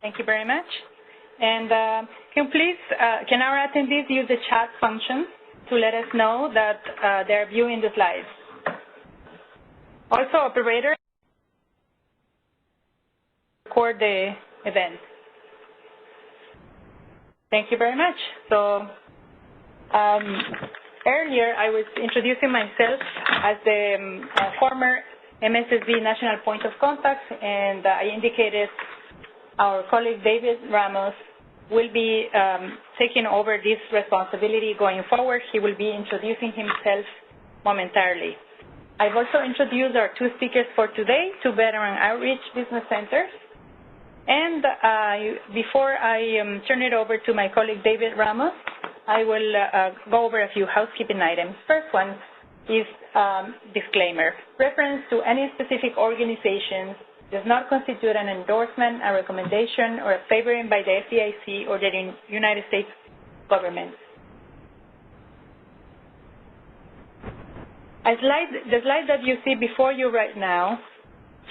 Thank you very much. And can our attendees use the chat function to let us know that they're viewing the slides? Also, operator, record the event. Thank you very much. So earlier, I was introducing myself as the former MSSB National Point of Contact, and I indicated our colleague David Ramos will be taking over this responsibility going forward. He will be introducing himself momentarily. I've also introduced our two speakers for today, two veteran outreach business centers. And before I turn it over to my colleague David Ramos, I will go over a few housekeeping items. First one is disclaimer. Reference to any specific organization does not constitute an endorsement, a recommendation, or a favoring by the FDIC or the United States government. The slide that you see before you right now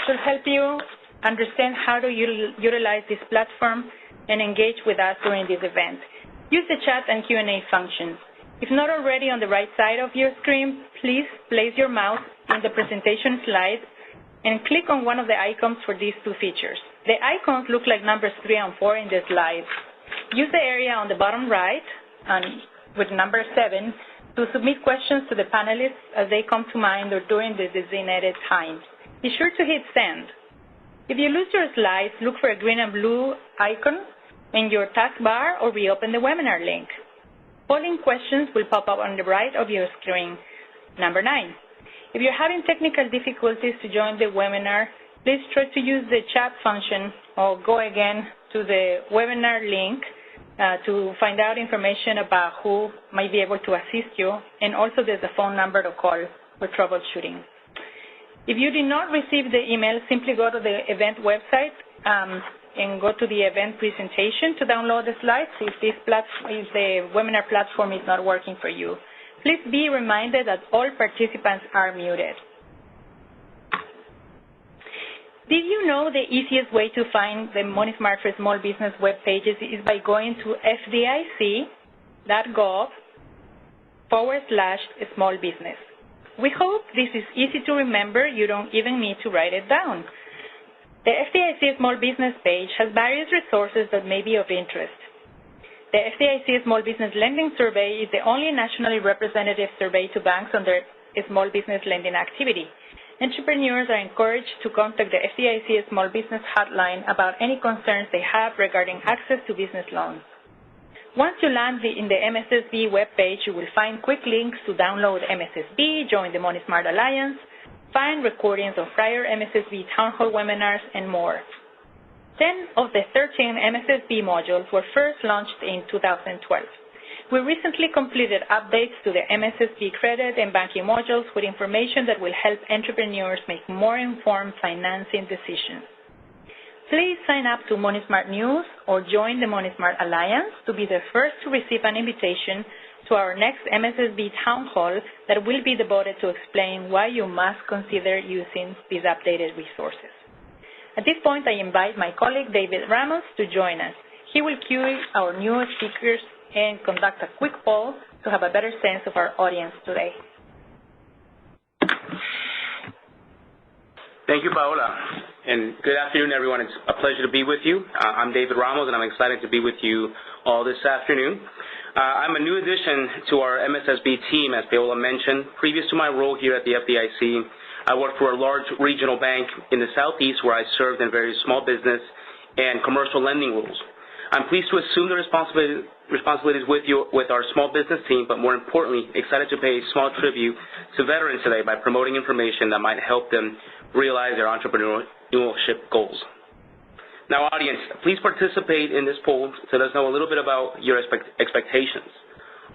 should help you understand how to utilize this platform and engage with us during this event. Use the chat and Q&A functions. If not already on the right side of your screen, please place your mouse in the presentation slide and click on one of the icons for these two features. The icons look like numbers 3 and 4 in the slide. Use the area on the bottom right with number 7 to submit questions to the panelists as they come to mind or during the designated times. Be sure to hit send. If you lose your slides, look for a green and blue icon in your taskbar or reopen the webinar link. Polling questions will pop up on the right of your screen. Number 9. If you're having technical difficulties to join the webinar, please try to use the chat function or go again to the webinar link to find out information about who might be able to assist you, and also there's a phone number to call for troubleshooting. If you did not receive the email, simply go to the event website and go to the event presentation to download the slides if the webinar platform is not working for you. Please be reminded that all participants are muted. Did you know the easiest way to find the Money Smart for Small Business web pages is by going to fdic.gov/small business. We hope this is easy to remember. You don't even need to write it down. The FDIC Small Business page has various resources that may be of interest. The FDIC Small Business Lending Survey is the only nationally representative survey to banks on their small business lending activity. Entrepreneurs are encouraged to contact the FDIC Small Business Hotline about any concerns they have regarding access to business loans. Once you land in the MSSB webpage, you will find quick links to download MSSB, join the Money Smart Alliance, find recordings of prior MSSB town hall webinars, and more. 10 of the 13 MSSB modules were first launched in 2012. We recently completed updates to the MSSB credit and banking modules with information that will help entrepreneurs make more informed financing decisions. Please sign up to Money Smart News or join the Money Smart Alliance to be the first to receive an invitation to our next MSSB Town Hall that will be devoted to explain why you must consider using these updated resources. At this point, I invite my colleague David Ramos to join us. He will cue our new speakers and conduct a quick poll to have a better sense of our audience today. Thank you, Paola, and good afternoon, everyone. It's a pleasure to be with you. I'm David Ramos, and I'm excited to be with you all this afternoon. I'm a new addition to our MSSB team, as Paola mentioned. Previous to my role here at the FDIC, I worked for a large regional bank in the Southeast where I served in various small business and commercial lending roles. I'm pleased to assume the responsibilities with our small business team, but more importantly, excited to pay a small tribute to veterans today by promoting information that might help them realize their entrepreneurship goals. Now, audience, please participate in this poll to let us know a little bit about your expectations.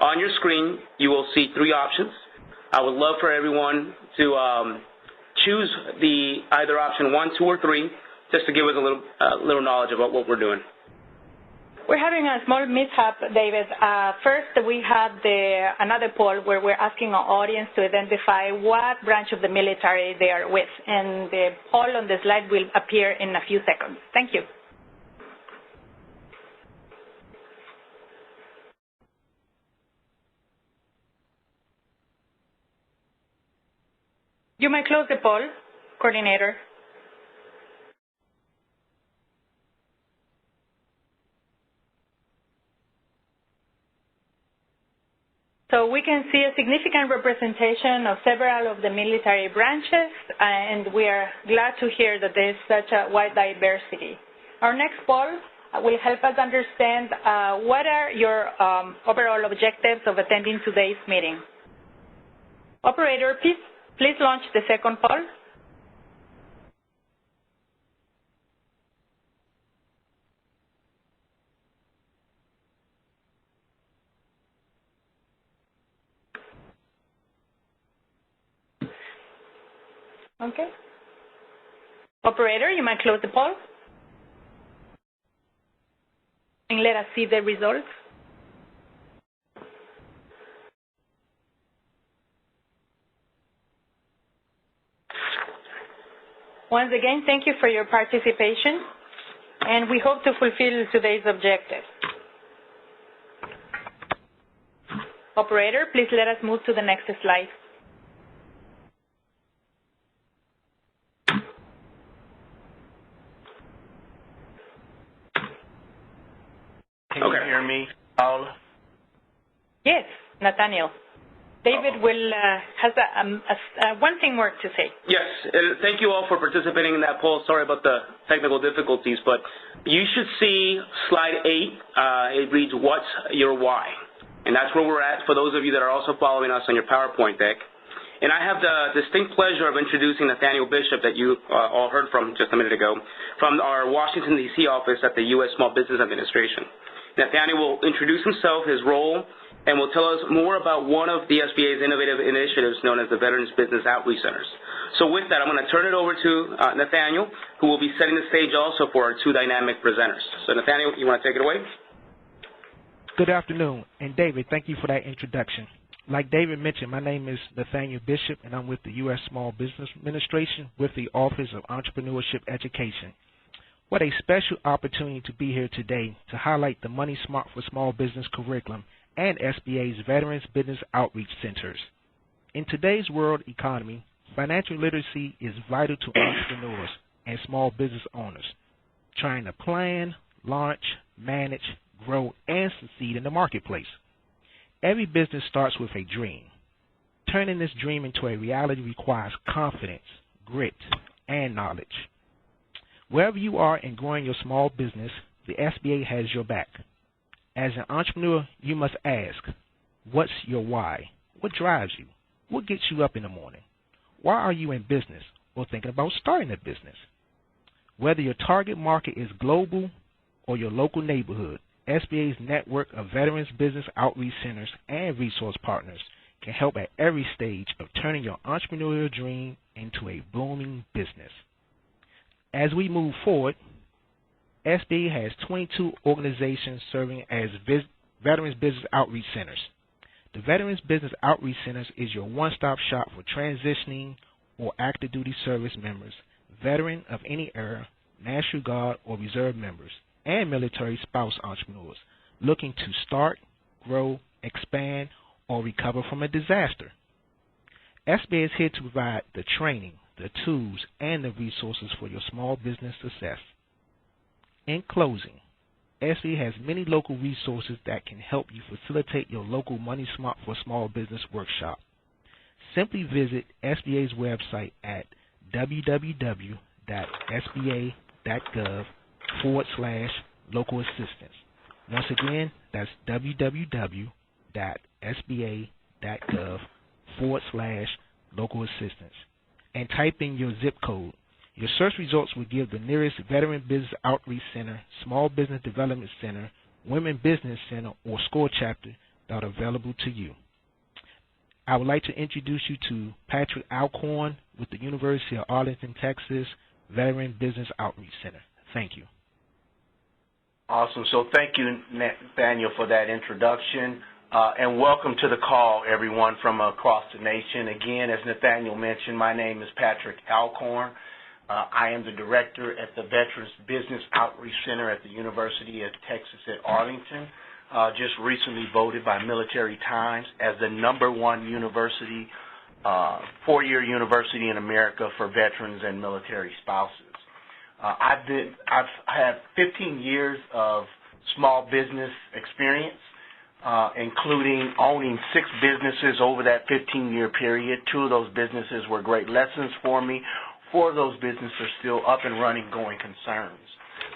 On your screen, you will see 3 options. I would love for everyone to choose either option 1, 2, or 3, just to give us a little knowledge about what we're doing. We're having a small mishap, David. First, we had another poll where we're asking our audience to identify what branch of the military they are with, and the poll on the slide will appear in a few seconds. Thank you. You may close the poll, coordinator. So we can see a significant representation of several of the military branches, and we are glad to hear that there is such a wide diversity. Our next poll will help us understand what are your overall objectives of attending today's meeting. Operator, please launch the second poll. Okay. Operator, you might close the poll. And let us see the results. Once again, thank you for your participation, and we hope to fulfill today's objective. Operator, please let us move to the next slide. Can you hear me, Paul? Yes, Nathaniel. David has one thing more to say. Yes, and thank you all for participating in that poll. Sorry about the technical difficulties, but you should see slide 8. It reads, what's your why? And that's where we're at for those of you that are also following us on your PowerPoint deck. And I have the distinct pleasure of introducing Nathaniel Bishop that you all heard from just a minute ago from our Washington, D.C. office at the U.S. Small Business Administration. Nathaniel will introduce himself, his role, and will tell us more about one of the SBA's innovative initiatives known as the Veterans Business Outreach Centers. So with that, I'm going to turn it over to Nathaniel, who will be setting the stage also for our two dynamic presenters. So Nathaniel, you want to take it away? Good afternoon, and David, thank you for that introduction. Like David mentioned, my name is Nathaniel Bishop, and I'm with the U.S. Small Business Administration with the Office of Entrepreneurship Education. What a special opportunity to be here today to highlight the Money Smart for Small Business curriculum and SBA's Veterans Business Outreach Centers. In today's world economy, financial literacy is vital to entrepreneurs and small business owners trying to plan, launch, manage, grow, and succeed in the marketplace. Every business starts with a dream. Turning this dream into a reality requires confidence, grit, and knowledge. Wherever you are in growing your small business, the SBA has your back. As an entrepreneur, you must ask, what's your why? What drives you? What gets you up in the morning? Why are you in business or thinking about starting a business? Whether your target market is global or your local neighborhood, SBA's network of Veterans Business Outreach Centers and resource partners can help at every stage of turning your entrepreneurial dream into a booming business. As we move forward, SBA has 22 organizations serving as Veterans Business Outreach Centers. The Veterans Business Outreach Centers is your one-stop shop for transitioning or active duty service members, veteran of any era, National Guard or Reserve members, and military spouse entrepreneurs looking to start, grow, expand, or recover from a disaster. SBA is here to provide the training, the tools, and the resources for your small business success. In closing, SBA has many local resources that can help you facilitate your local Money Smart for Small Business workshop. Simply visit SBA's website at www.sba.gov/local assistance. Once again, that's www.sba.gov/local assistance. And type in your zip code. Your search results will give the nearest Veteran Business Outreach Center, Small Business Development Center, Women Business Center, or SCORE chapter that are available to you. I would like to introduce you to Patrick Alcorn with the University of Arlington, Texas, Veteran Business Outreach Center. Thank you. Awesome. So thank you, Nathaniel, for that introduction. And welcome to the call, everyone, from across the nation. Again, as Nathaniel mentioned, my name is Patrick Alcorn. I am the director at the Veterans Business Outreach Center at the University of Texas at Arlington, just recently voted by Military Times as the #1 university four-year university in America for veterans and military spouses. I've had 15 years of small business experience, including owning 6 businesses over that 15-year period. 2 of those businesses were great lessons for me. 4 of those businesses are still up and running, going concerns.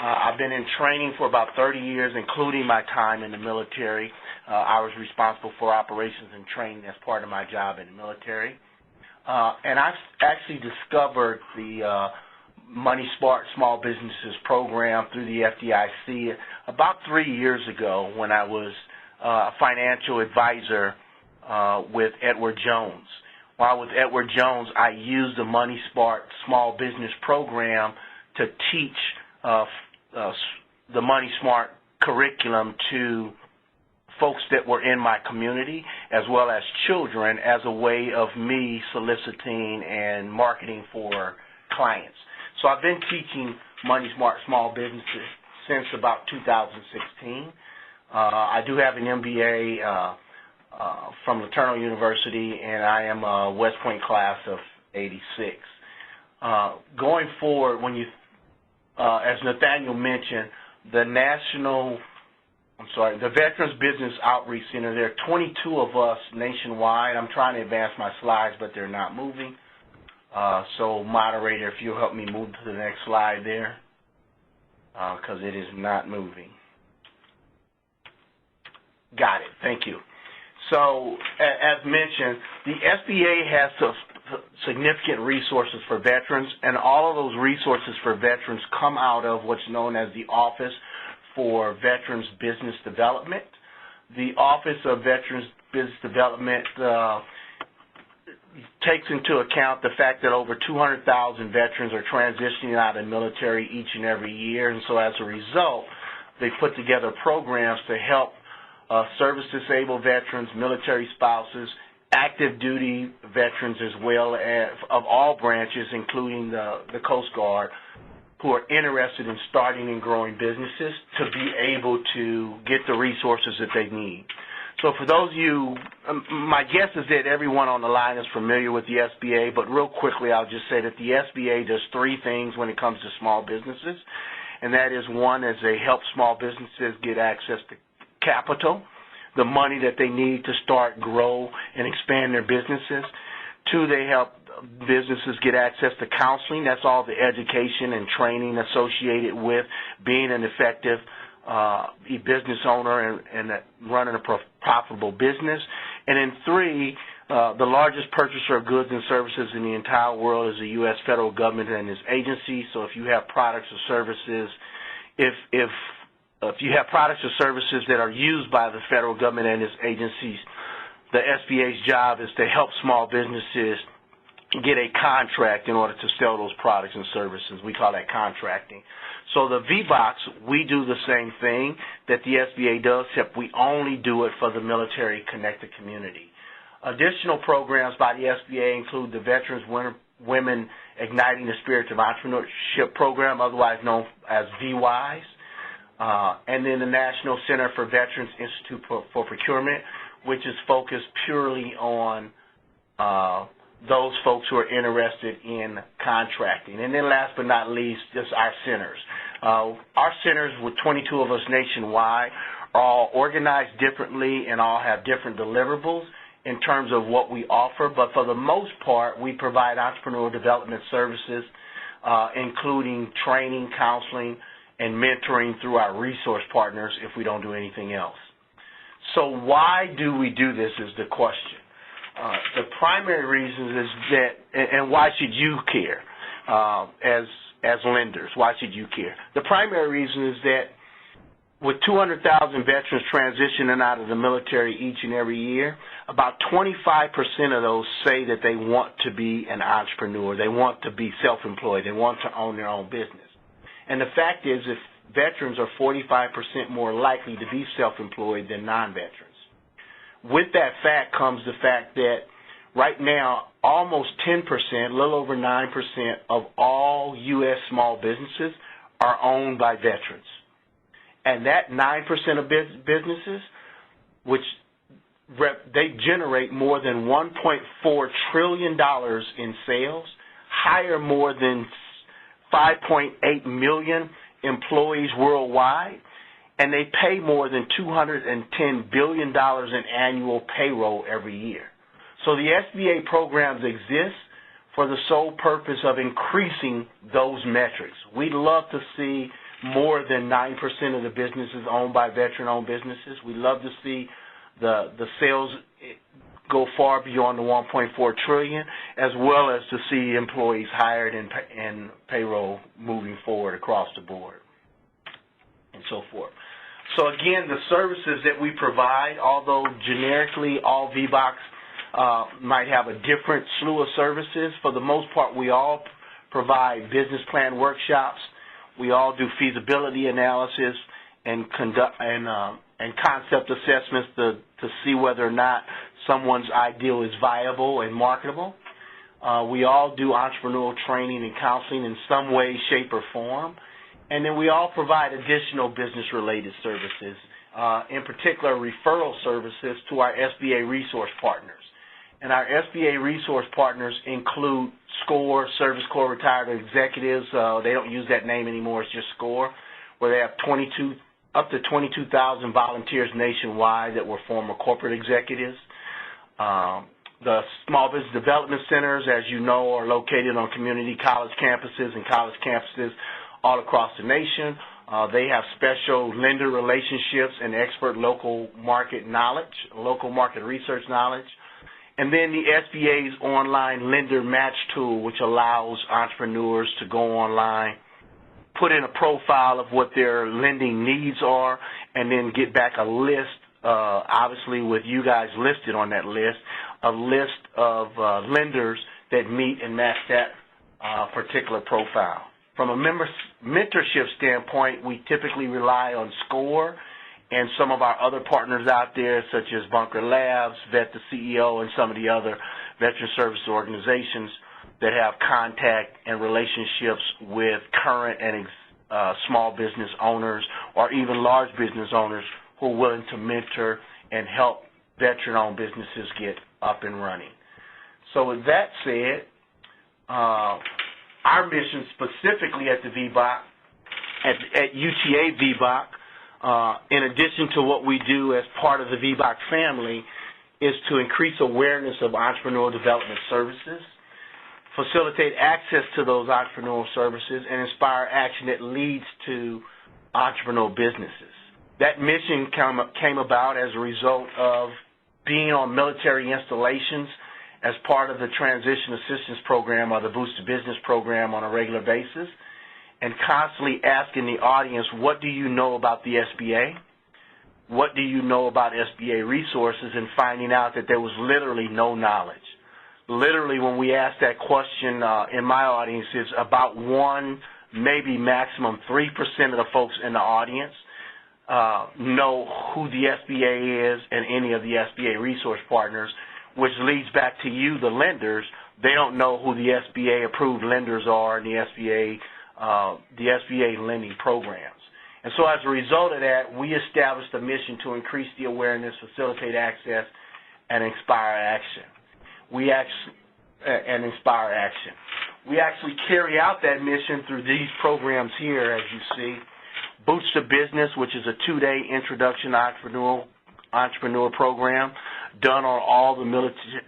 I've been in training for about 30 years, including my time in the military. I was responsible for operations and training as part of my job in the military. And I've actually discovered the Money Smart Small Businesses program through the FDIC about 3 years ago when I was a financial advisor with Edward Jones. While with Edward Jones, I used the Money Smart Small Business program to teach the Money Smart curriculum to folks that were in my community as well as children as a way of me soliciting and marketing for clients. So I've been teaching Money Smart Small Businesses since about 2016. I do have an MBA from Laterno University, and I am a West Point class of 86. Going forward, when you, as Nathaniel mentioned, the Veterans Business Outreach Center, there are 22 of us nationwide. I'm trying to advance my slides, but they're not moving. So, moderator, if you'll help me move to the next slide there, because it is not moving. Got it. Thank you. So, as mentioned, the SBA has significant resources for veterans, and all of those resources for veterans come out of what's known as the Office for Veterans Business Development. The Office of Veterans Business Development takes into account the fact that over 200,000 veterans are transitioning out of the military each and every year, and so as a result, they put together programs to help service-disabled veterans, military spouses, active duty veterans as well as of all branches, including the Coast Guard, who are interested in starting and growing businesses to be able to get the resources that they need. So for those of you, my guess is that everyone on the line is familiar with the SBA, but real quickly I'll just say that the SBA does 3 things when it comes to small businesses, and that is, 1 is they help small businesses get access to capital, the money that they need to start, grow, and expand their businesses. 2, they help businesses get access to counseling. That's all the education and training associated with being an effective business owner and running a profitable business. And then 3, the largest purchaser of goods and services in the entire world is the U.S. federal government and its agencies. So if you have products or services, if you have products or services that are used by the federal government and its agencies, the SBA's job is to help small businesses get a contract in order to sell those products and services. We call that contracting. So the VBOC, we do the same thing that the SBA does, except we only do it for the military-connected community. Additional programs by the SBA include the Veterans Women Igniting the Spirit of Entrepreneurship program, otherwise known as VWISE, and then the National Center for Veterans Institute for Procurement, which is focused purely on those folks who are interested in contracting. And then last but not least, just our centers. Our centers, with 22 of us nationwide, are all organized differently and all have different deliverables in terms of what we offer, but for the most part, we provide entrepreneurial development services, including training, counseling, and mentoring through our resource partners if we don't do anything else. So why do we do this is the question. The primary reason is that, and why should you care as lenders? Why should you care? The primary reason is that with 200,000 veterans transitioning out of the military each and every year, about 25% of those say that they want to be an entrepreneur. They want to be self-employed. They want to own their own business. And the fact is, if veterans are 45% more likely to be self-employed than non-veterans. With that fact comes the fact that right now, almost 10%, a little over 9% of all U.S. small businesses are owned by veterans. And that 9% of businesses, which they generate more than $1.4 trillion in sales, hire more than 5.8 million employees worldwide, and they pay more than $210 billion in annual payroll every year. So the SBA programs exist for the sole purpose of increasing those metrics. We'd love to see more than 9% of the businesses owned by veteran-owned businesses. We'd love to see the sales go far beyond the $1.4 trillion, as well as to see employees hired and payroll moving forward across the board and so forth. So again, the services that we provide, although generically all VBOCs might have a different slew of services, for the most part we all provide business plan workshops. We all do feasibility analysis and concept assessments to see whether or not someone's ideal is viable and marketable. We all do entrepreneurial training and counseling in some way, shape, or form. And then we all provide additional business-related services, in particular referral services to our SBA resource partners. And our SBA resource partners include SCORE, Service Corps Retired Executives. They don't use that name anymore. It's just SCORE, where they have up to 22,000 volunteers nationwide that were former corporate executives. The Small Business Development Centers, as you know, are located on community college campuses and college campuses all across the nation. They have special lender relationships and expert local market knowledge, local market research knowledge. And then the SBA's online lender match tool, which allows entrepreneurs to go online, put in a profile of what their lending needs are, and then get back a list, obviously with you guys listed on that list, a list of lenders that meet and match that particular profile. From a mentorship standpoint, we typically rely on SCORE and some of our other partners out there, such as Bunker Labs, Vet the CEO, and some of the other veteran service organizations that have contact and relationships with current and small business owners or even large business owners who are willing to mentor and help veteran-owned businesses get up and running. So with that said, our mission specifically at the VBOC, at UTA VBOC, in addition to what we do as part of the VBOC family, is to increase awareness of entrepreneurial development services, facilitate access to those entrepreneurial services, and inspire action that leads to entrepreneurial businesses. That mission came about as a result of being on military installations as part of the Transition Assistance Program or the Boost to Business Program on a regular basis, and constantly asking the audience, what do you know about the SBA? What do you know about SBA resources? And finding out that there was literally no knowledge. Literally, when we asked that question in my audience, it's about 1, maybe maximum 3% of the folks in the audience know who the SBA is and any of the SBA resource partners, which leads back to you, the lenders. They don't know who the SBA approved lenders are and the SBA lending programs. And so as a result of that, we established a mission to increase the awareness, facilitate access, and inspire action. We actually carry out that mission through these programs here, as you see. Boost to Business, which is a 2-day introduction entrepreneur program done on all the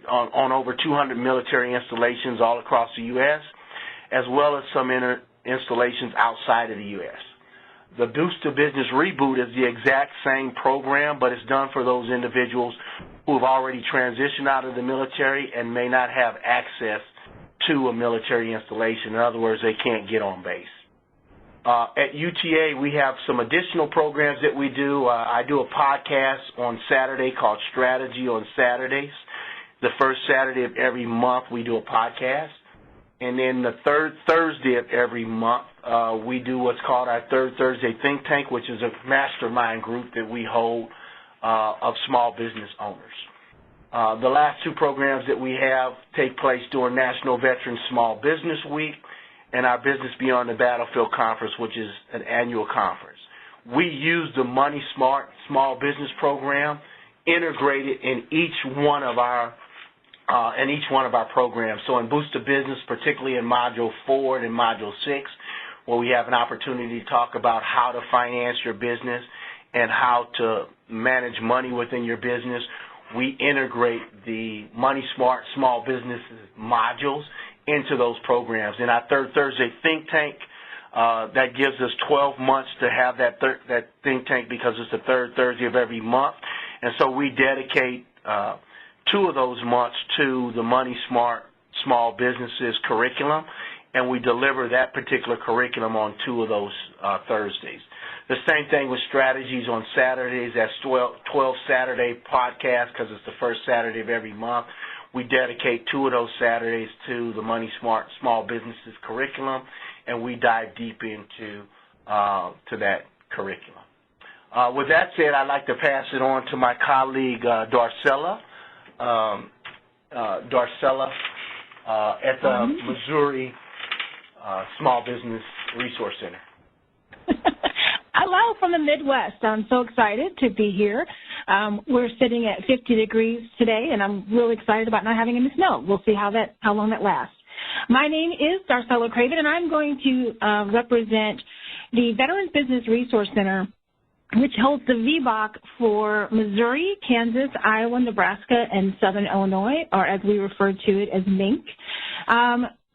on over 200 military installations all across the U.S., as well as some installations outside of the U.S. The Boost to Business Reboot is the exact same program, but it's done for those individuals who have already transitioned out of the military and may not have access to a military installation. In other words, they can't get on base. At UTA, we have some additional programs that we do. I do a podcast on Saturday called Strategy on Saturdays. The first Saturday of every month, we do a podcast. And then the third Thursday of every month, we do what's called our Third Thursday Think Tank, which is a mastermind group that we hold of small business owners. The last 2 programs that we have take place during National Veteran Small Business Week and our Business Beyond the Battlefield Conference, which is an annual conference. We use the Money Smart Small Business Program integrated in each one of our programs. So in Boost to Business, particularly in Module 4 and Module 6, where we have an opportunity to talk about how to finance your business and how to manage money within your business, we integrate the Money Smart Small Businesses modules into those programs. In our Third Thursday Think Tank, that gives us 12 months to have that think tank because it's the third Thursday of every month. And so we dedicate 2 of those months to the Money Smart Small Businesses curriculum, and we deliver that particular curriculum on 2 of those Thursdays. The same thing with strategies on Saturdays. That's 12 Saturday podcasts because it's the first Saturday of every month. We dedicate 2 of those Saturdays to the Money Smart Small Businesses curriculum, and we dive deep into to that curriculum. With that said, I'd like to pass it on to my colleague, Darcella. Darcella at the Missouri Small Business Resource Center. Hello from the Midwest. I'm so excited to be here. We're sitting at 50 degrees today, and I'm really excited about not having any snow. We'll see how long that lasts. My name is Darcella Craven, and I'm going to represent the Veterans Business Resource Center, which holds the VBOC for Missouri, Kansas, Iowa, Nebraska, and Southern Illinois, or as we refer to it as MINC.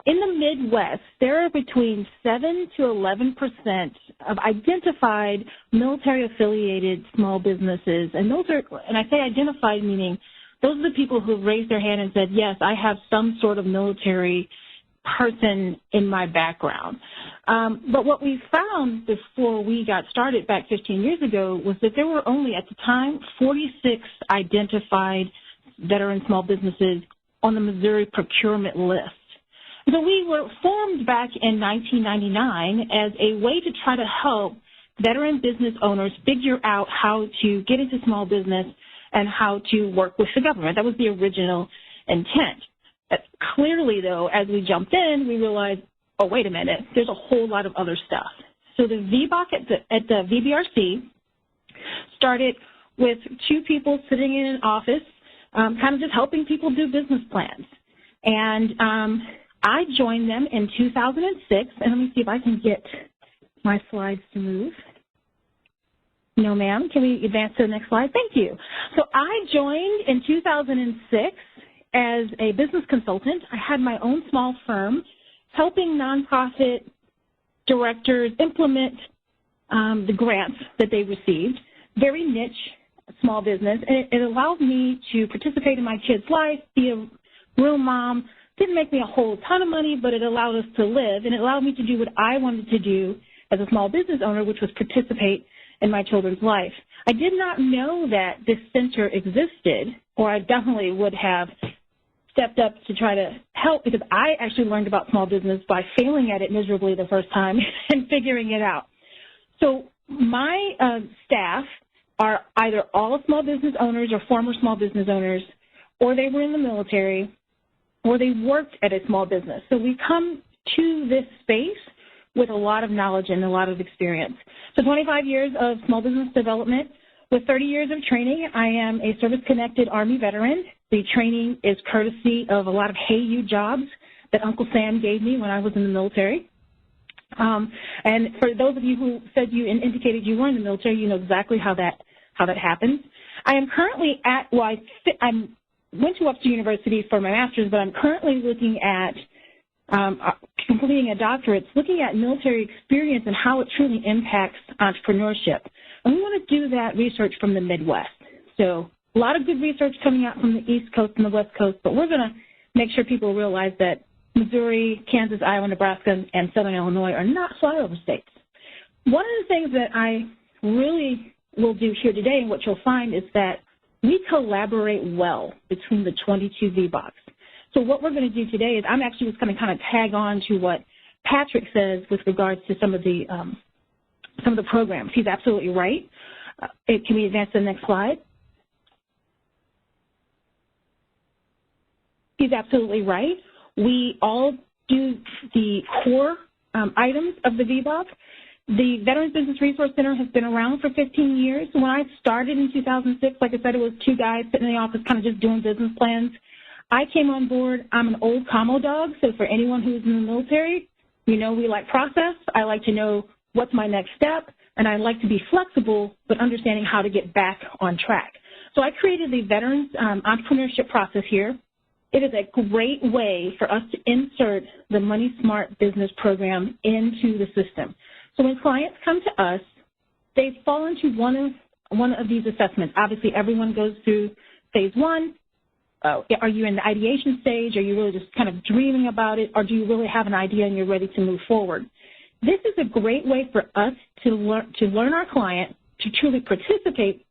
In the Midwest, there are between 7 to 11% of identified military-affiliated small businesses, and I say identified meaning those are the people who have raised their hand and said, yes, I have some sort of military person in my background. But what we found before we got started back 15 years ago was that there were only, at the time, 46 identified veteran small businesses on the Missouri procurement list. So we were formed back in 1999 as a way to try to help veteran business owners figure out how to get into small business and how to work with the government. That was the original intent. Clearly, though, as we jumped in, we realized, oh, wait a minute, there's a whole lot of other stuff. So the VBOC at the VBRC started with 2 people sitting in an office, kind of just helping people do business plans. And I joined them in 2006, and let me see if I can get my slides to move. No, ma'am. Can we advance to the next slide? Thank you. So I joined in 2006 as a business consultant. I had my own small firm helping nonprofit directors implement the grants that they received, very niche small business. And it allowed me to participate in my kids' life, be a real mom. Didn't make me a whole ton of money, but it allowed us to live, and it allowed me to do what I wanted to do as a small business owner, which was participate in my children's life. I did not know that this center existed, or I definitely would have stepped up to try to help, because I actually learned about small business by failing at it miserably the first time and figuring it out. So my staff are either all small business owners or former small business owners, or they were in the military, or they worked at a small business. So we come to this space with a lot of knowledge and a lot of experience. So 25 years of small business development with 30 years of training. I am a service-connected Army veteran. The training is courtesy of a lot of Hey You jobs that Uncle Sam gave me when I was in the military. And for those of you who said you and indicated you were in the military, you know exactly how that happens. I am currently at, went to Webster University for my master's, but I'm currently looking at completing a doctorate, looking at military experience and how it truly impacts entrepreneurship. And we want to do that research from the Midwest. So a lot of good research coming out from the East Coast and the West Coast, but we're going to make sure people realize that Missouri, Kansas, Iowa, Nebraska, and Southern Illinois are not flyover states. One of the things that I really will do here today, and what you'll find, is that we collaborate well between the 22 VBOCs. So what we're going to do today is I'm actually just going to kind of tag on to what Patrick says with regards to some of the programs. He's absolutely right. Can we advance to the next slide? He's absolutely right. We all do the core items of the VBOC. The Veterans Business Resource Center has been around for 15 years. When I started in 2006, like I said, it was 2 guys sitting in the office kind of just doing business plans. I came on board. I'm an old commo dog, so for anyone who's in the military, you know we like process. I like to know what's my next step, and I like to be flexible but understanding how to get back on track. So I created the Veterans Entrepreneurship process here. It is a great way for us to insert the Money Smart business program into the system. So when clients come to us, they fall into one of these assessments. Obviously, everyone goes through phase 1. Are you in the ideation stage? Are you really just kind of dreaming about it? Or do you really have an idea and you're ready to move forward? This is a great way for us to learn our client to truly participate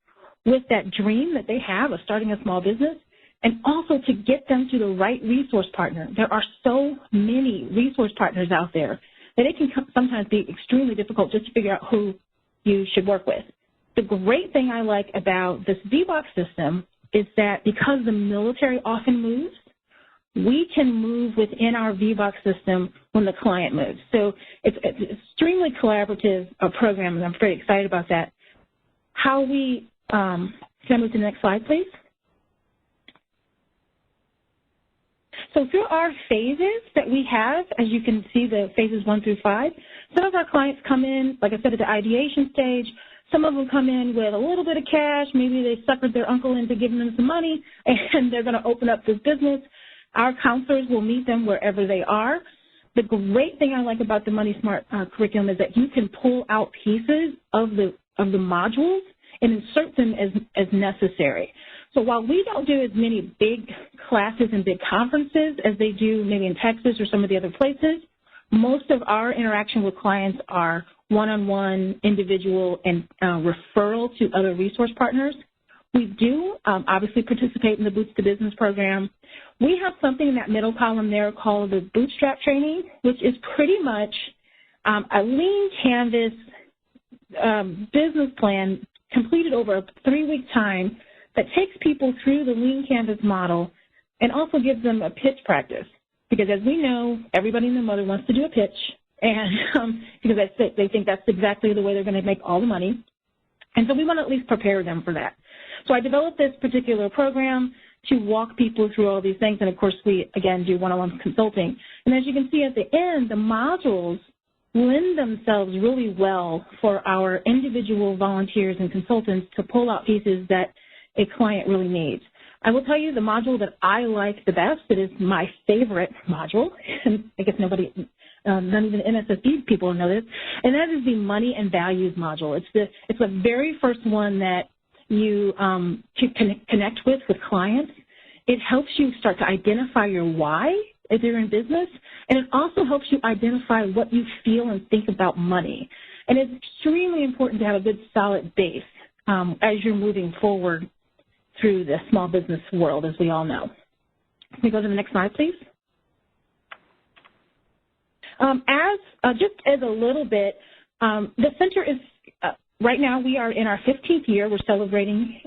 with that dream that they have of starting a small business, and also to get them to the right resource partner. There are so many resource partners out there that it can sometimes be extremely difficult just to figure out who you should work with. The great thing I like about this VBOC system is that because the military often moves, we can move within our VBOC system when the client moves. So it's an extremely collaborative program, and I'm very excited about that. How we, can I move to the next slide, please? So through our phases that we have, as you can see, the phases 1 through 5, some of our clients come in, like I said, at the ideation stage. Some of them come in with a little bit of cash. Maybe they suckered their uncle into giving them some money, and they're going to open up this business. Our counselors will meet them wherever they are. The great thing I like about the Money Smart curriculum is that you can pull out pieces of the modules and insert them as necessary. So while we don't do as many big classes and big conferences as they do maybe in Texas or some of the other places, most of our interaction with clients are one-on-one, individual, and referral to other resource partners. We do obviously participate in the Boots to Business program. We have something in that middle column there called the Bootstrap Training, which is pretty much a lean canvas business plan completed over a 3-week time that takes people through the lean canvas model and also gives them a pitch practice. Because as we know, everybody in the mother wants to do a pitch, and because they think that's exactly the way they're going to make all the money. And so we want to at least prepare them for that. So I developed this particular program to walk people through all these things, and of course we, again, do one-on-one consulting. And as you can see at the end, the modules lend themselves really well for our individual volunteers and consultants to pull out pieces that a client really needs. I will tell you the module that I like the best, that is my favorite module, and I guess none even NSSB people know this, and that is the Money and Values module. It's the very first one that you connect with clients. It helps you start to identify your why if you're in business, and it also helps you identify what you feel and think about money. And it's extremely important to have a good solid base as you're moving forward through the small business world, as we all know. Can we go to the next slide, please? Just as a little bit, the center is, right now we are in our 15th year. We're celebrating,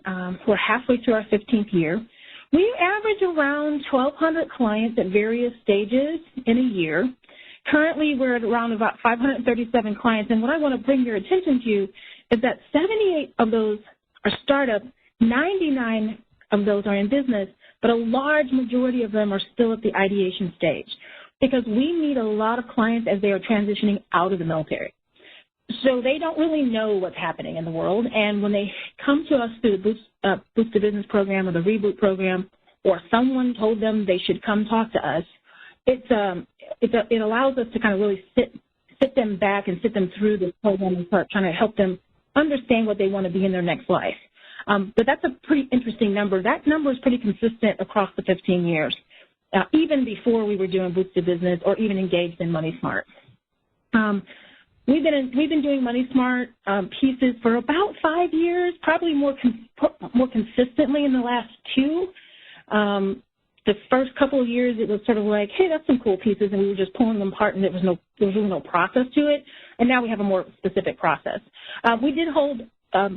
we're halfway through our 15th year. We average around 1,200 clients at various stages in a year. Currently, we're at around about 537 clients, and what I want to bring your attention to is that 78 of those are startups, 99 of those are in business, but a large majority of them are still at the ideation stage because we meet a lot of clients as they are transitioning out of the military. So they don't really know what's happening in the world, and when they come to us through the Boost to Business program or the Reboot program, or someone told them they should come talk to us, it allows us to kind of really sit them back and sit them through this program and start trying to help them understand what they want to be in their next life. But that's a pretty interesting number. That number is pretty consistent across the 15 years, even before we were doing Boost to Business or even engaged in Money Smart. We've been doing Money Smart pieces for about 5 years, probably more consistently in the last 2. The first couple of years, it was sort of like, hey, that's some cool pieces, and we were just pulling them apart, and there was really no process to it. And now we have a more specific process. We did hold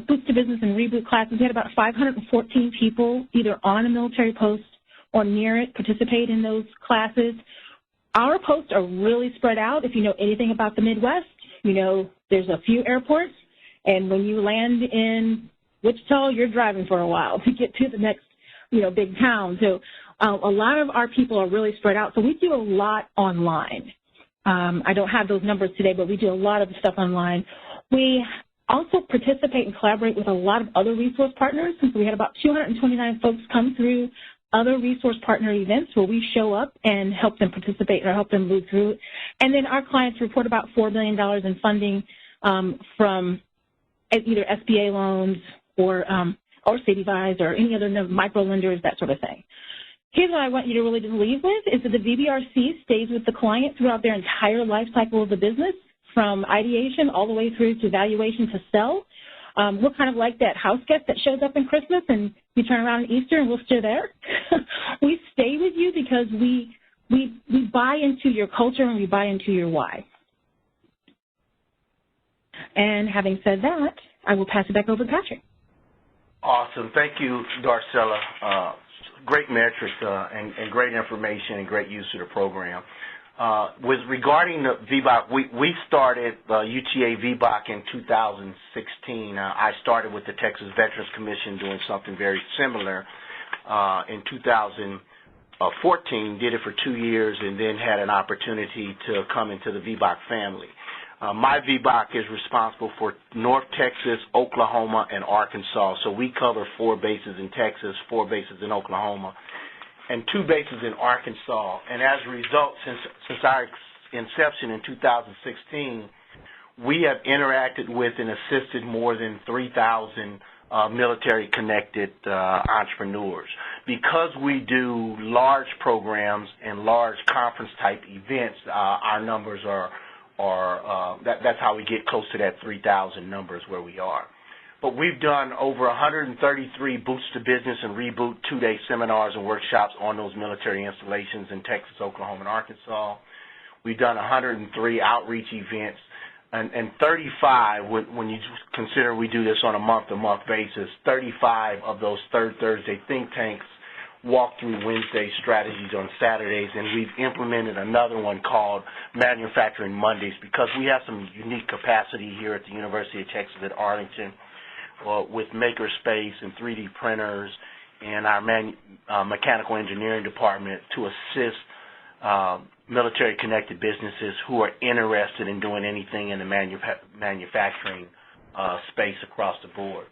Boost to Business and Reboot classes. We had about 514 people either on a military post or near it participate in those classes. Our posts are really spread out. If you know anything about the Midwest, you know There's a few airports, and when you land in Wichita, you're driving for a while to get to the next, big town. So a lot of our people are really spread out. So we do a lot online. I don't have those numbers today, but we do a lot of stuff online. We also participate and collaborate with a lot of other resource partners. And so we had about 229 folks come through other resource partner events where we show up and help them participate or help them move through it. And then our clients report about $4 million in funding from either SBA loans or CDVIs or any other micro lenders, that sort of thing. Here's what I want you to really just leave with is that the VBRC stays with the client throughout their entire life cycle of the business, from ideation all the way through to valuation to sell. We're kind of like that house guest that shows up in Christmas and you turn around in Easter and we're still there. We stay with you because we buy into your culture and we buy into your why. And having said that, I will pass it back over to Patrick. Awesome. Thank you, Darcella. Great metrics and great information and great use of the program. Regarding the VBOC, we started UTA VBOC in 2016. I started with the Texas Veterans Commission doing something very similar in 2014, did it for 2 years, and then had an opportunity to come into the VBOC family. My VBOC is responsible for North Texas, Oklahoma, and Arkansas. So we cover 4 bases in Texas, 4 bases in Oklahoma, and 2 bases in Arkansas. And as a result, since our inception in 2016, we have interacted with and assisted more than 3,000 military-connected entrepreneurs. Because we do large programs and large conference-type events, our numbers that's how we get close to that 3,000 numbers where we are. But we've done over 133 Boots to Business and Reboot 2-day seminars and workshops on those military installations in Texas, Oklahoma, and Arkansas. We've done 103 outreach events, and 35, when you consider we do this on a month-to-month basis, 35 of those Third Thursday think tanks walk through Wednesday strategies on Saturdays, and we've implemented another one called Manufacturing Mondays because we have some unique capacity here at the University of Texas at Arlington with makerspace and 3D printers and our mechanical engineering department to assist military-connected businesses who are interested in doing anything in the manufacturing space across the board.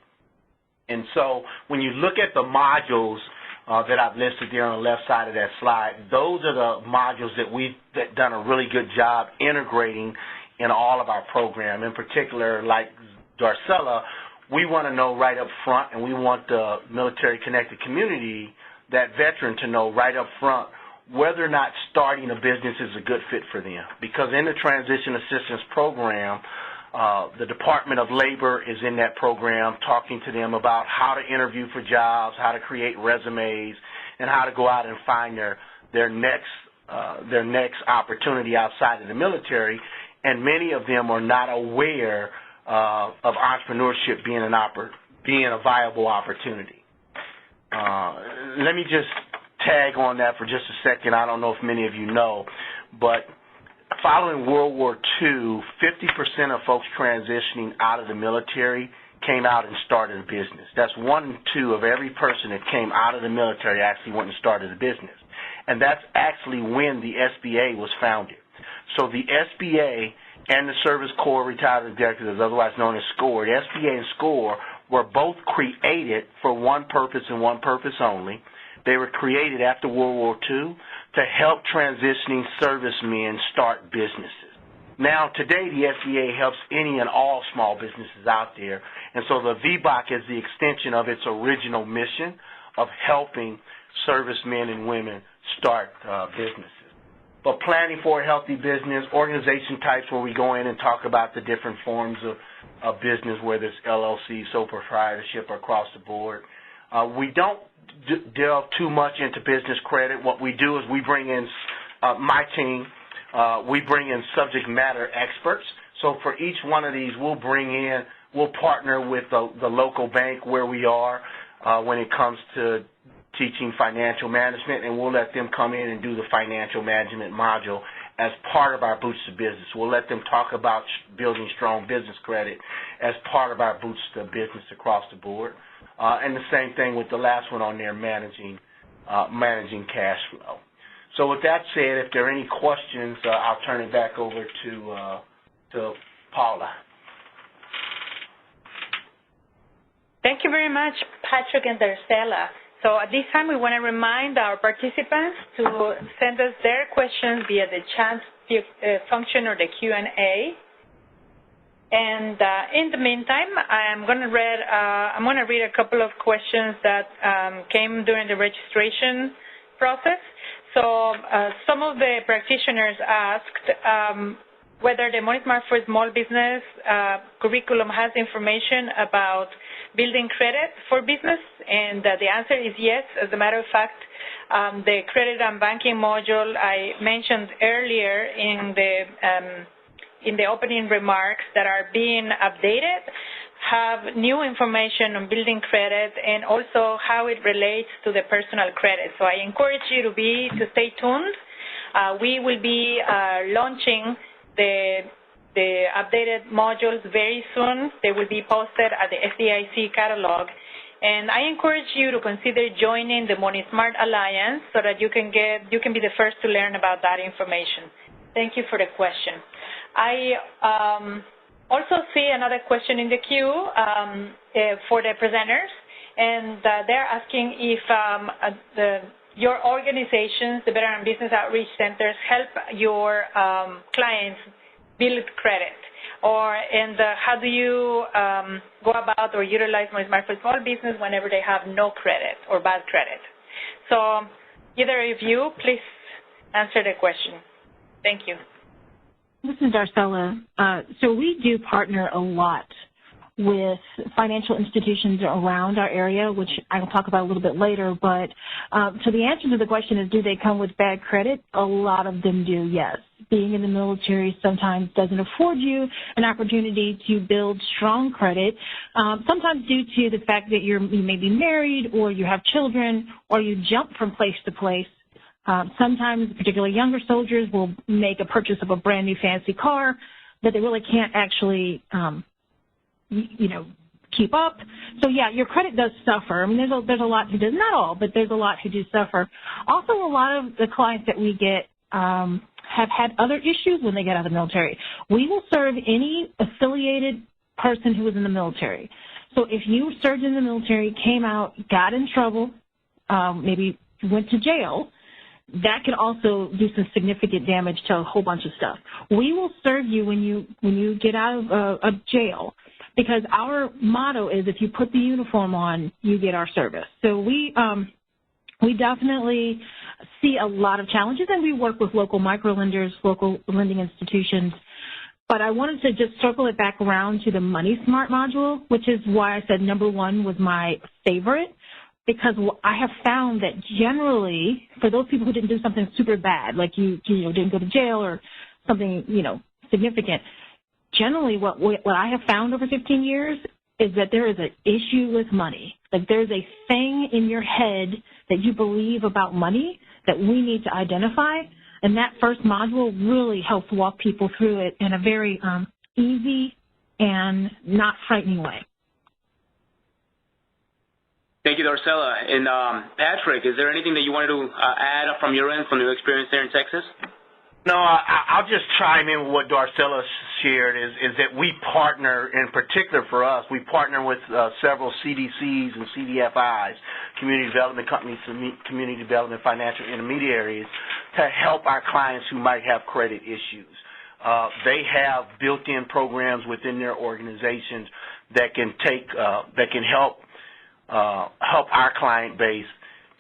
And so when you look at the modules that I've listed there on the left side of that slide, those are the modules that we've done a really good job integrating in all of our program. In particular, like Darcella, we want to know right up front, and we want the military-connected community, that veteran, to know right up front whether or not starting a business is a good fit for them. Because in the Transition Assistance Program, the Department of Labor is in that program talking to them about how to interview for jobs, how to create resumes, and how to go out and find their next opportunity outside of the military. And many of them are not aware of entrepreneurship being a viable opportunity. Let me just tag on that for just a second. I don't know if many of you know, but following World War II, 50% of folks transitioning out of the military came out and started a business. That's 1 in 2 of every person that came out of the military actually went and started a business. And that's actually when the SBA was founded. So the SBA and the Service Corps Retired Executives, otherwise known as SCORE, the SBA and SCORE were both created for one purpose and one purpose only. They were created after World War II to help transitioning servicemen start businesses. Now, today, the SBA helps any and all small businesses out there, and so the VBOC is the extension of its original mission of helping servicemen and women start businesses. But planning for a healthy business, organization types where we go in and talk about the different forms of business, whether it's LLC, sole proprietorship, or across the board. We don't delve too much into business credit. What we do is we bring in, my team, we bring in subject matter experts. So for each one of these, we'll partner with the local bank where we are when it comes to teaching financial management, and we'll let them come in and do the financial management module as part of our Boots to Business. We'll let them talk about building strong business credit as part of our Boots to Business across the board. And the same thing with the last one on there, managing cash flow. So with that said, if there are any questions, I'll turn it back over to Paula. Thank you very much, Patrick and Darcella. So at this time, we want to remind our participants to send us their questions via the chat function or the Q&A. And in the meantime, I'm going to read a couple of questions that came during the registration process. So some of the practitioners asked whether the Money Smart for Small Business curriculum has information about building credit for business, and the answer is yes. As a matter of fact, the credit and banking module I mentioned earlier in the opening remarks that are being updated have new information on building credit and also how it relates to the personal credit. So I encourage you to stay tuned. We will be launching the updated modules very soon. They will be posted at the FDIC catalog. And I encourage you to consider joining the Money Smart Alliance so that you can be the first to learn about that information. Thank you for the question. I also see another question in the queue for the presenters, and they're asking if your organizations, the Veteran Business Outreach Centers, help your clients build credit, and how do you go about or utilize Money Smart for Small Business whenever they have no credit or bad credit? So either of you, please answer the question. Thank you. This is Darcella. So we do partner a lot with financial institutions around our area, which I will talk about a little bit later. But so the answer to the question is, do they come with bad credit? A lot of them do, yes. Being in the military sometimes doesn't afford you an opportunity to build strong credit, sometimes due to the fact that you may be married or you have children or you jump from place to place. Sometimes, particularly younger soldiers, will make a purchase of a brand new fancy car that they really can't actually, keep up. So yeah, your credit does suffer. I mean, there's a lot who does, not all, but there's a lot who do suffer. Also, a lot of the clients that we get have had other issues when they get out of the military. We will serve any affiliated person who was in the military. So if you served in the military, came out, got in trouble, maybe went to jail, that can also do some significant damage to a whole bunch of stuff. We will serve you when you get out of jail, because our motto is, if you put the uniform on, you get our service. So we definitely see a lot of challenges, and we work with local microlenders, local lending institutions. But I wanted to just circle it back around to the Money Smart module, which is why I said number one was my favorite, because I have found that generally, for those people who didn't do something super bad, like you didn't go to jail or something, significant, generally what I have found over 15 years is that there is an issue with money. Like, there's a thing in your head that you believe about money that we need to identify, and that first module really helps walk people through it in a very easy and not frightening way. Thank you, Darcella. And Patrick, is there anything that you wanted to add from your end, from your experience there in Texas? No, I'll just chime in with what Darcella shared, is that we partner, in particular for us, we partner with several CDCs and CDFIs, community development companies, community development financial intermediaries, to help our clients who might have credit issues. They have built-in programs within their organizations that can help our client base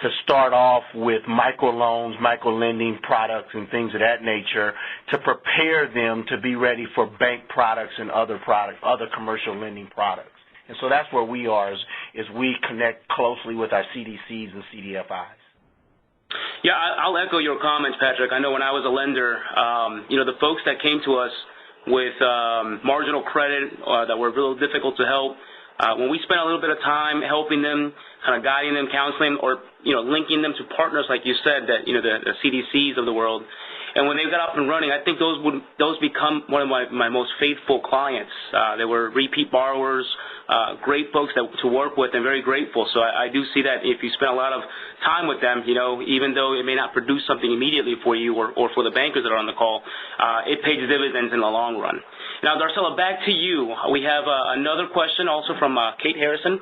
to start off with microloans, micro-lending products and things of that nature, to prepare them to be ready for bank products and other commercial lending products. And so that's where we are, is we connect closely with our CDCs and CDFIs. Yeah, I'll echo your comments, Patrick. I know when I was a lender, the folks that came to us with marginal credit that were real difficult to help, when we spent a little bit of time helping them, kind of guiding them, counseling, or linking them to partners like you said, that the CDCs of the world, And when they got up and running, I think those become one of my most faithful clients. They were repeat borrowers, great folks to work with, and very grateful. So I do see that if you spend a lot of time with them, even though it may not produce something immediately for you or for the bankers that are on the call, it pays dividends in the long run. Now, Darcella, back to you. We have another question also from Kate Harrison.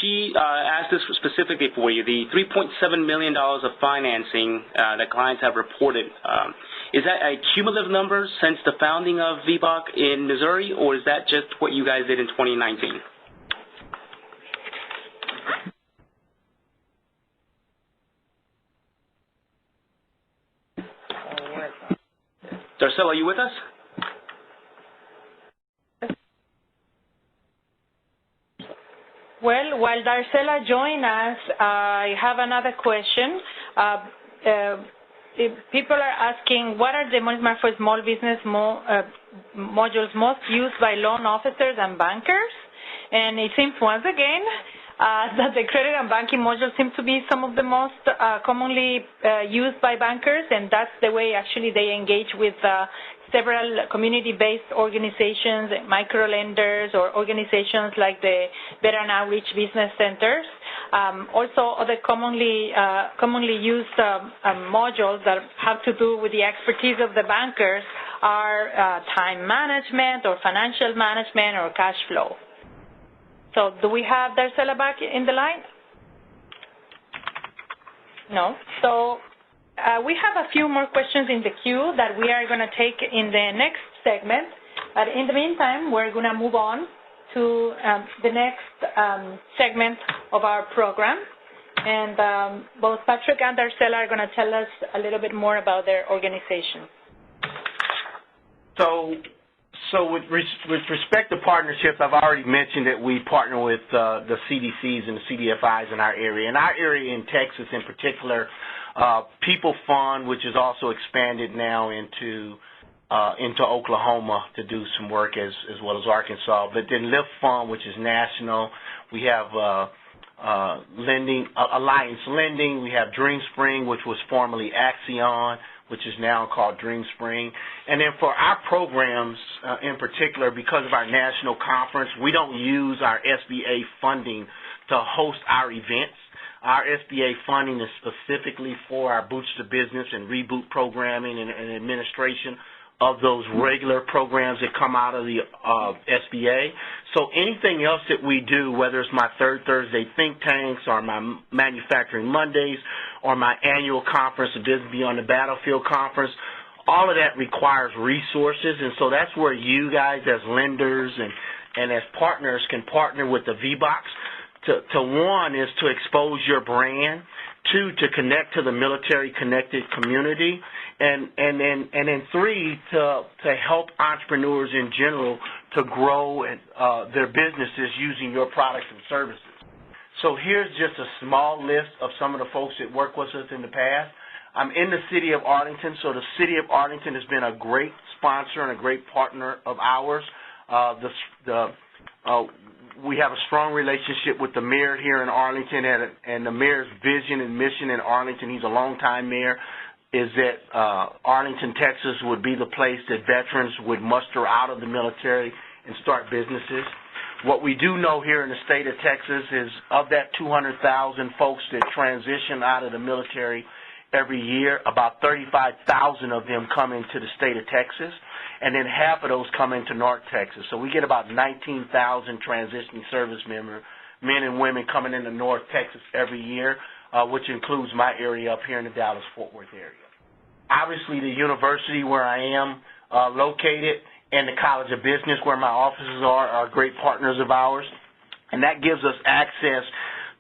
She asked this specifically for you. The $3.7 million of financing that clients have reported, is that a cumulative number since the founding of VBOC in Missouri, or is that just what you guys did in 2019? Darcella, are you with us? Well, while Darcella joins us, I have another question. People are asking, what are the Money Smart for Small Business modules most used by loan officers and bankers? And it seems once again that the credit and banking modules seem to be some of the most commonly used by bankers, and that's the way actually they engage with several community-based organizations, micro-lenders, or organizations like the Veteran Outreach Business Centers. Also, other commonly used modules that have to do with the expertise of the bankers are time management or financial management or cash flow. So do we have Darcella back in the line? No. So we have a few more questions in the queue that we are going to take in the next segment. But in the meantime, we're going to move on to the next segment of our program. And both Patrick and Darcella are going to tell us a little bit more about their organization. So with respect to partnerships, I've already mentioned that we partner with the CDCs and the CDFIs in our area. In our area in Texas in particular, People Fund, which is also expanded now into Oklahoma to do some work as well as Arkansas. But then Lift Fund, which is national. We have Alliance Lending. We have DreamSpring, which was formerly Axion, which is now called DreamSpring. And then for our programs in particular, because of our national conference, we don't use our SBA funding to host our events. Our SBA funding is specifically for our Boots to Business and Reboot programming and administration of those regular programs that come out of the SBA. So anything else that we do, whether it's my Third Thursday think tanks or my Manufacturing Mondays or my annual conference, the Business Beyond the Battlefield conference, all of that requires resources. And so that's where you guys as lenders and as partners can partner with the VBOCs. One is to expose your brand, two, to connect to the military-connected community, and then three, to help entrepreneurs in general to grow their businesses using your products and services. So here's just a small list of some of the folks that work with us in the past. I'm in the city of Arlington, so the city of Arlington has been a great sponsor and a great partner of ours. We have a strong relationship with the mayor here in Arlington, and the mayor's vision and mission in Arlington, he's a longtime mayor, is that Arlington, Texas would be the place that veterans would muster out of the military and start businesses. What we do know here in the state of Texas is of that 200,000 folks that transition out of the military every year, about 35,000 of them come into the state of Texas, and then half of those come into North Texas. So we get about 19,000 transitioning service members, men and women coming into North Texas every year, which includes my area up here in the Dallas-Fort Worth area. Obviously, the university where I am located and the College of Business where my offices are great partners of ours, and that gives us access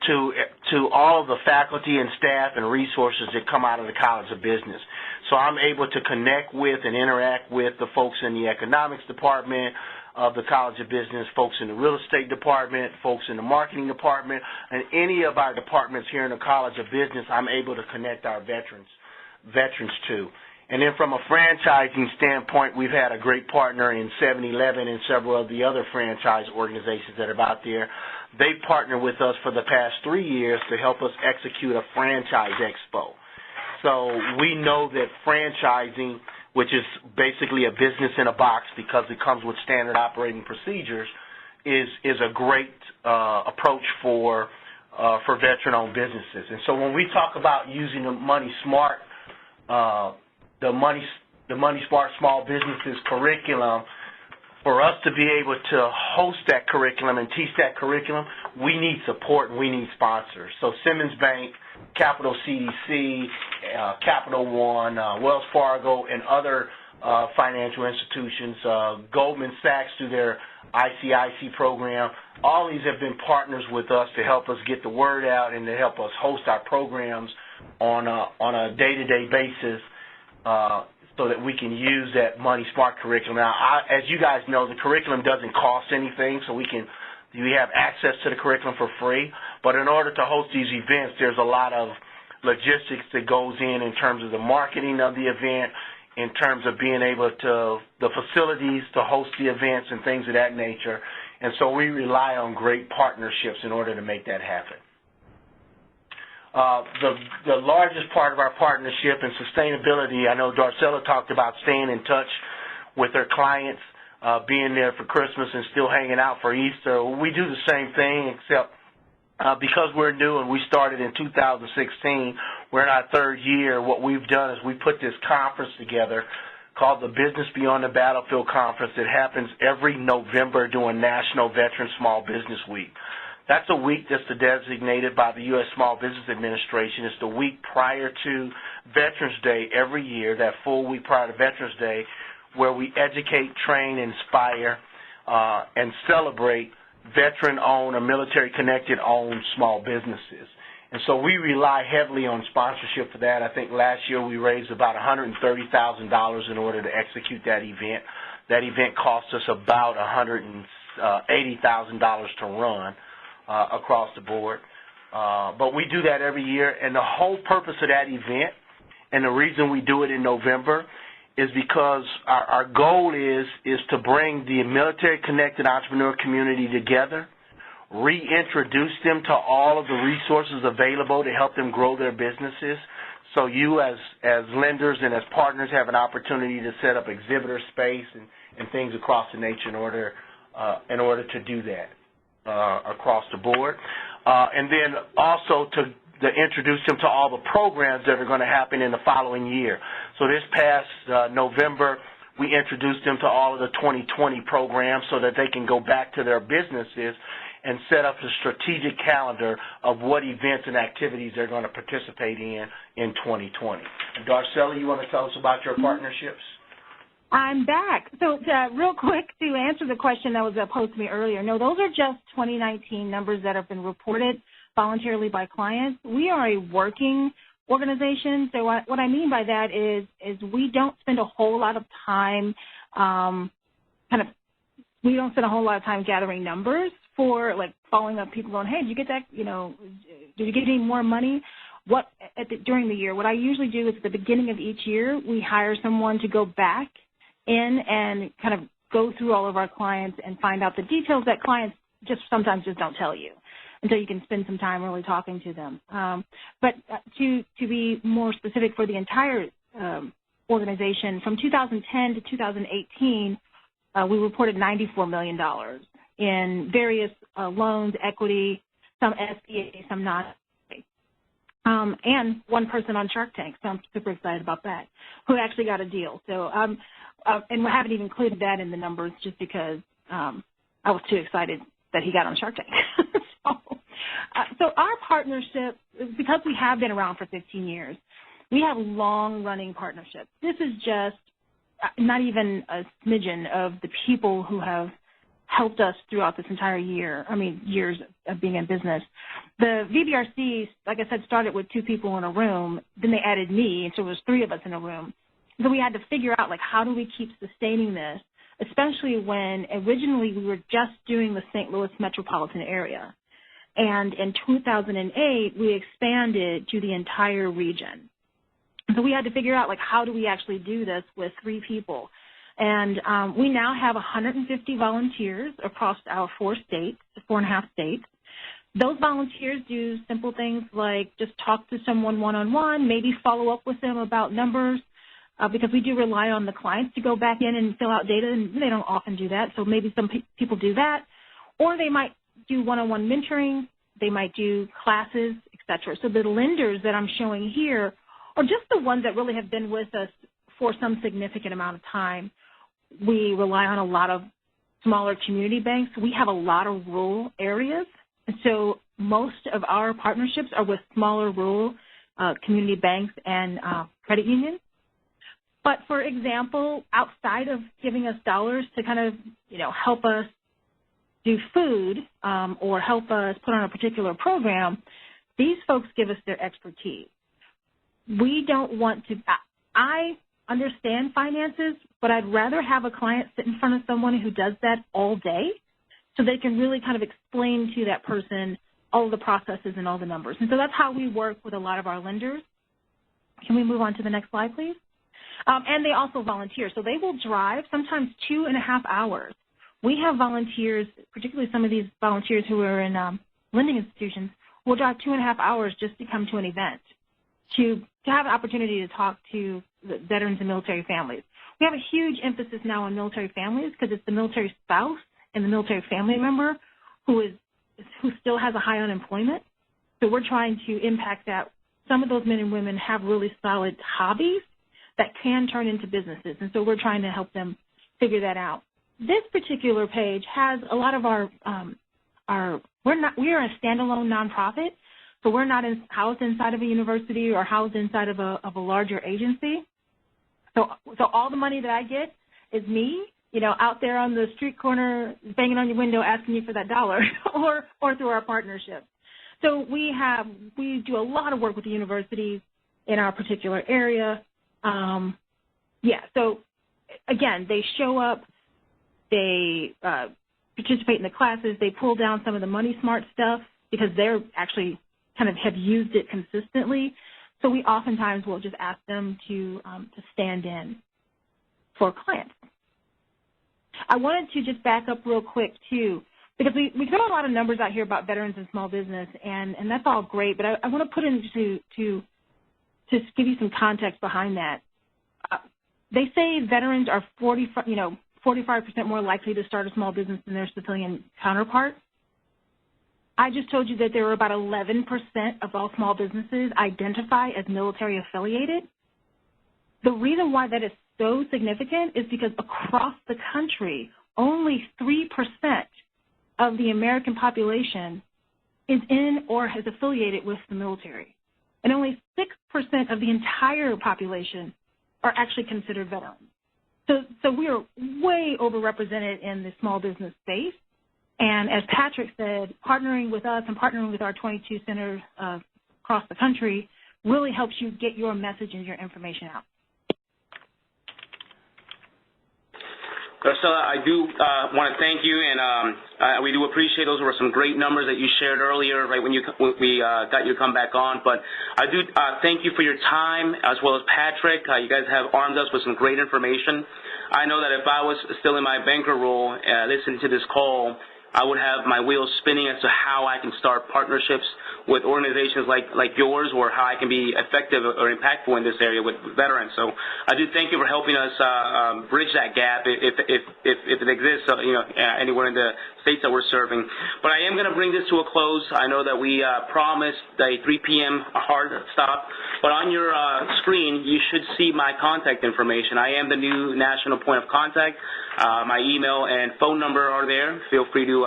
to all of the faculty and staff and resources that come out of the College of Business. So I'm able to connect with and interact with the folks in the economics department of the College of Business, folks in the real estate department, folks in the marketing department, and any of our departments here in the College of Business I'm able to connect our veterans to. And then from a franchising standpoint, we've had a great partner in 7-Eleven and several of the other franchise organizations that are out there. They've partnered with us for the past 3 years to help us execute a franchise expo. so we know that franchising, which is basically a business in a box because it comes with standard operating procedures, is a great approach for veteran-owned businesses. And so when we talk about using the Money Smart, the Money Smart Small Businesses curriculum, for us to be able to host that curriculum and teach that curriculum, we need support and we need sponsors. So Simmons Bank, Capital CDC, Capital One, Wells Fargo, and other financial institutions, Goldman Sachs through their ICIC program, all these have been partners with us to help us get the word out and to help us host our programs on a day-to-day basis so that we can use that Money Smart curriculum. Now, as you guys know, the curriculum doesn't cost anything, so we have access to the curriculum for free. But in order to host these events, there's a lot of logistics that goes in terms of the marketing of the event, in terms of being able to, the facilities to host the events and things of that nature. And so we rely on great partnerships in order to make that happen. The largest part of our partnership and sustainability, I know Darcella talked about staying in touch with her clients, being there for Christmas and still hanging out for Easter. We do the same thing, except because we're new and we started in 2016, we're in our third year. What we've done is we put this conference together called the Business Beyond the Battlefield Conference. It happens every November during National Veteran Small Business Week. That's a week that's designated by the U.S. Small Business Administration. It's the week prior to Veterans Day every year, that full week prior to Veterans Day, where we educate, train, inspire, and celebrate veteran-owned or military-connected-owned small businesses. And so we rely heavily on sponsorship for that. I think last year we raised about $130,000 in order to execute that event. That event cost us about $180,000 to run across the board. But we do that every year, and the whole purpose of that event and the reason we do it in November is because our goal is to bring the military-connected entrepreneur community together, reintroduce them to all of the resources available to help them grow their businesses. So you as lenders and as partners have an opportunity to set up exhibitor space and things across the nation in order to do that across the board. And then also to introduce them to all the programs that are going to happen in the following year. So this past November, we introduced them to all of the 2020 programs so that they can go back to their businesses and set up a strategic calendar of what events and activities they're going to participate in 2020. Darcella, you want to tell us about your partnerships? I'm back. So real quick, to answer the question that was posed to me earlier, no, those are just 2019 numbers that have been reported voluntarily by clients. We are a working organization. So what I mean by that is we don't spend a whole lot of time we don't spend a whole lot of time gathering numbers for like following up people going, hey, did you get that, did you get any more money? During the year, what I usually do is at the beginning of each year, we hire someone to go back in and kind of go through all of our clients and find out the details that clients sometimes don't tell you until you can spend some time really talking to them. But to be more specific for the entire organization, from 2010 to 2018, we reported $94 million in various loans, equity, some SBA, some not. And one person on Shark Tank, so I'm super excited about that, who actually got a deal. So, and we haven't even included that in the numbers just because I was too excited that he got on Shark Tank. So our partnership, because we have been around for 15 years, we have long-running partnerships. This is just not even a smidgen of the people who have helped us throughout this entire years of being in business. The VBRC, like I said, started with 2 people in a room. Then they added me, and so there was 3 of us in a room. So we had to figure out, like, how do we keep sustaining this, especially when originally we were just doing the St. Louis metropolitan area. And in 2008, we expanded to the entire region. So we had to figure out, like, how do we actually do this with 3 people? And we now have 150 volunteers across our 4.5 states. Those volunteers do simple things like just talk to someone one-on-one, maybe follow up with them about numbers, because we do rely on the clients to go back in and fill out data, and they don't often do that, so maybe some people do that. Or they might do one-on-one mentoring, they might do classes, et cetera. So the lenders that I'm showing here are just the ones that really have been with us for some significant amount of time. We rely on a lot of smaller community banks. We have a lot of rural areas, and so most of our partnerships are with smaller rural community banks and credit unions. But for example, outside of giving us dollars to kind of, help us do food or help us put on a particular program, these folks give us their expertise. We don't want to, I understand finances, but I'd rather have a client sit in front of someone who does that all day so they can really kind of explain to that person all of the processes and all the numbers. And so that's how we work with a lot of our lenders. Can we move on to the next slide, please? And they also volunteer. So they will drive sometimes 2.5 hours. We have volunteers, particularly some of these volunteers who are in lending institutions, will drive 2.5 hours just to come to an event, to have an opportunity to talk to the veterans and military families. We have a huge emphasis now on military families because it's the military spouse and the military family member who still has a high unemployment. So we're trying to impact that. Some of those men and women have really solid hobbies that can turn into businesses, and so we're trying to help them figure that out. This particular page has a lot of we are a standalone nonprofit, so we're not housed inside of a university or housed inside of a larger agency. So all the money that I get is me, out there on the street corner banging on your window asking you for that dollar or through our partnership. So we do a lot of work with the universities in our particular area. So again, they show up, they participate in the classes, they pull down some of the Money Smart stuff because they're actually kind of have used it consistently. So we oftentimes will just ask them to stand in for clients. I wanted to just back up real quick too, because we throw a lot of numbers out here about veterans and small business, and that's all great, but I want to put into to give you some context behind that. They say veterans are 45% more likely to start a small business than their civilian counterparts. I just told you that there were about 11% of all small businesses identify as military affiliated. The reason why that is so significant is because across the country, only 3% of the American population is in or has affiliated with the military. And only 6% of the entire population are actually considered veterans. So we are way overrepresented in the small business space. And as Patrick said, partnering with us and partnering with our 22 centers across the country really helps you get your message and your information out. Darcella, I do want to thank you, and we do appreciate those were some great numbers that you shared earlier, right, when we got you to come back on. But I do thank you for your time, as well as Patrick. You guys have armed us with some great information. I know that if I was still in my banker role listening to this call, I would have my wheels spinning as to how I can start partnerships with organizations like yours, or how I can be effective or impactful in this area with veterans. So I do thank you for helping us bridge that gap if it exists, anywhere in the states that we're serving. But I am going to bring this to a close. I know that we promised a 3 p.m. hard stop, but on your screen you should see my contact information. I am the new national point of contact. My email and phone number are there. Feel free to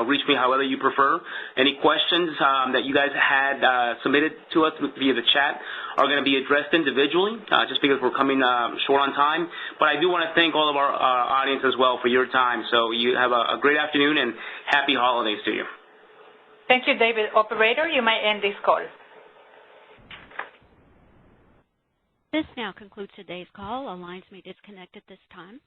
reach me however you prefer. Any questions that you guys had submitted to us via the chat are going to be addressed individually, just because we're coming short on time. But I do want to thank all of our audience as well for your time. So you have a great afternoon and happy holidays to you. Thank you, David. Operator, you may end this call. This now concludes today's call. All lines may disconnect at this time.